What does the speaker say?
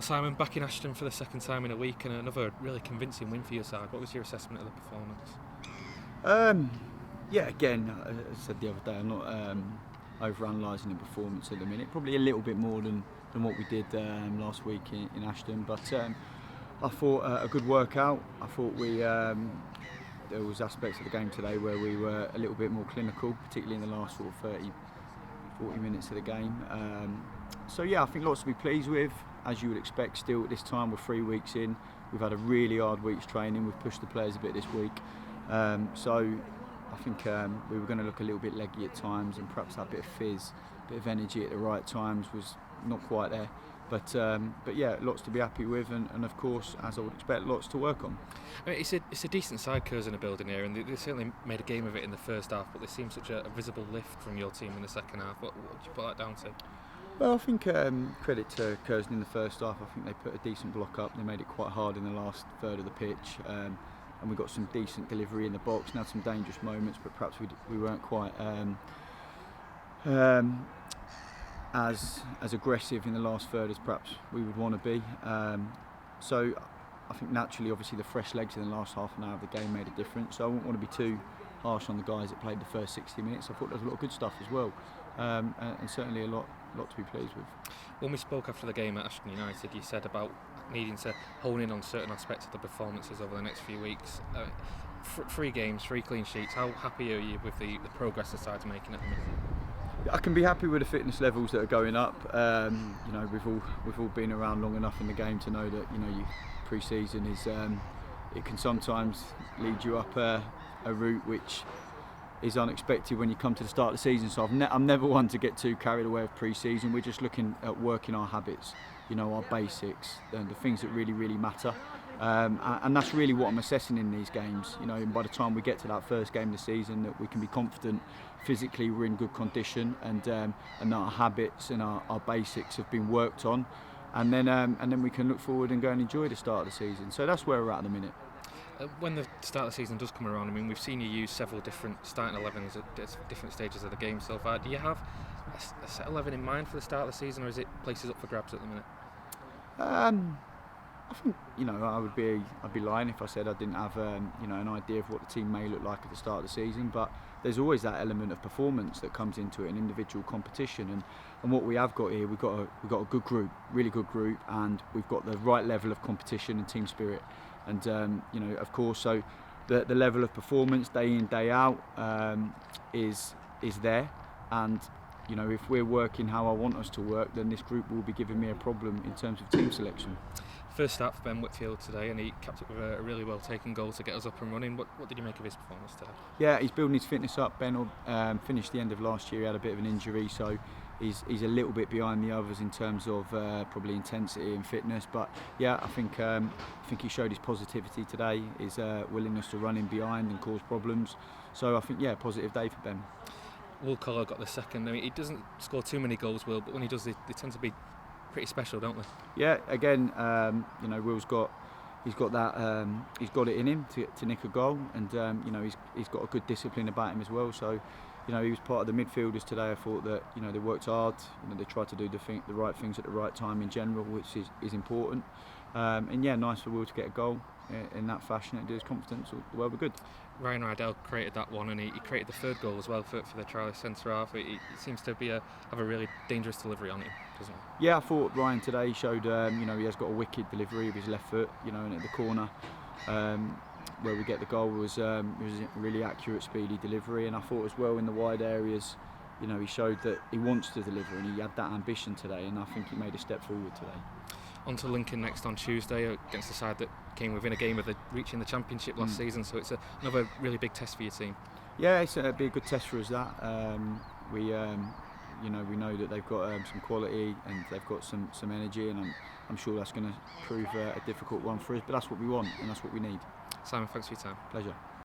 Well, Simon, back in Ashton for the second time in a week and another really convincing win for your side. What was your assessment of the performance? Yeah, again, as I said the other day, I'm not over-analysing the performance at the minute. Probably a little bit more than what we did last week in Ashton. But I thought a good workout. I thought there was aspects of the game today where we were a little bit more clinical, particularly in the last sort of 40 minutes of the game. So yeah, I think lots to be pleased with. As you would expect, still at this time, we're 3 weeks in. We've had a really hard week's training. We've pushed the players a bit this week. So I think we were going to look a little bit leggy at times, and perhaps that bit of fizz, a bit of energy at the right times was not quite there. But yeah, lots to be happy with, and of course, as I would expect, lots to work on. I mean, it's a decent side Curzon are building here, and they certainly made a game of it in the first half, but there seemed such a visible lift from your team in the second half. What would you put that down to? Well, I think credit to Curzon in the first half. I think they put a decent block up. They made it quite hard in the last third of the pitch, and we got some decent delivery in the box. And had some dangerous moments, but perhaps we weren't quite as aggressive in the last third as perhaps we would want to be. So I think naturally, obviously, the fresh legs in the last half an hour of the game made a difference. So I wouldn't want to be too harsh on the guys that played the first 60 minutes. I thought there was a lot of good stuff as well, and certainly a lot to be pleased with. When we spoke after the game at Ashton United, you said about needing to hone in on certain aspects of the performances over the next few weeks. 3 games, 3 clean sheets. How happy are you with the progress the side's making at the minute? I can be happy with the fitness levels that are going up. We've all been around long enough in the game to know that pre-season is it can sometimes lead you up a route which is unexpected when you come to the start of the season. So I'm never one to get too carried away with pre-season. We're just looking at working our habits, our basics, and the things that really matter. And that's really what I'm assessing in these games. And by the time we get to that first game of the season, that we can be confident physically, we're in good condition, and our habits and our basics have been worked on, and then we can look forward and go and enjoy the start of the season. So that's where we're at the minute. When the start of the season does come around, I mean, we've seen you use several different starting 11s at different stages of the game so far. Do you have a set 11 in mind for the start of the season, or is it places up for grabs at the minute? I think I'd be lying if I said I didn't have an idea of what the team may look like at the start of the season. But there's always that element of performance that comes into it, an individual competition, and what we have got here, we've got a good group, really good group, and we've got the right level of competition and team spirit. And of course, so the level of performance day in, day out is there. And if we're working how I want us to work, then this group will be giving me a problem in terms of team selection. First start for Ben Whitfield today, and he capped it with a really well taken goal to get us up and running. What did you make of his performance today? Yeah, he's building his fitness up. Ben finished the end of last year. He had a bit of an injury, so he's a little bit behind the others in terms of probably intensity and fitness. But yeah, I think he showed his positivity today, his willingness to run in behind and cause problems. So I think positive day for Ben. Will Collar got the second. I mean, he doesn't score too many goals, Will, but when he does, they tend to be pretty special, don't they? Yeah, again, Will's got that. He's got it in him to nick a goal, and he's got a good discipline about him as well. So, he was part of the midfielders today. I thought that they worked hard. They tried to do the right things at the right time in general, which is important. And yeah, nice for Will to get a goal in that fashion. It gives confidence. Well, we're good. Ryan Rydell created that one, and he created the third goal as well for the trial centre half. He seems to have a really dangerous delivery on him, doesn't he? Yeah, I thought Ryan today showed he has got a wicked delivery with his left foot. And at the corner where we get the goal was a really accurate, speedy delivery. And I thought as well in the wide areas, he showed that he wants to deliver, and he had that ambition today. And I think he made a step forward today. On to Lincoln next on Tuesday against the side that came within a game of reaching the championship last season, so it's another really big test for your team. Yeah, it'll be a good test for us. We know that they've got some quality and they've got some energy, and I'm sure that's going to prove a difficult one for us. But that's what we want and that's what we need. Simon, thanks for your time. Pleasure.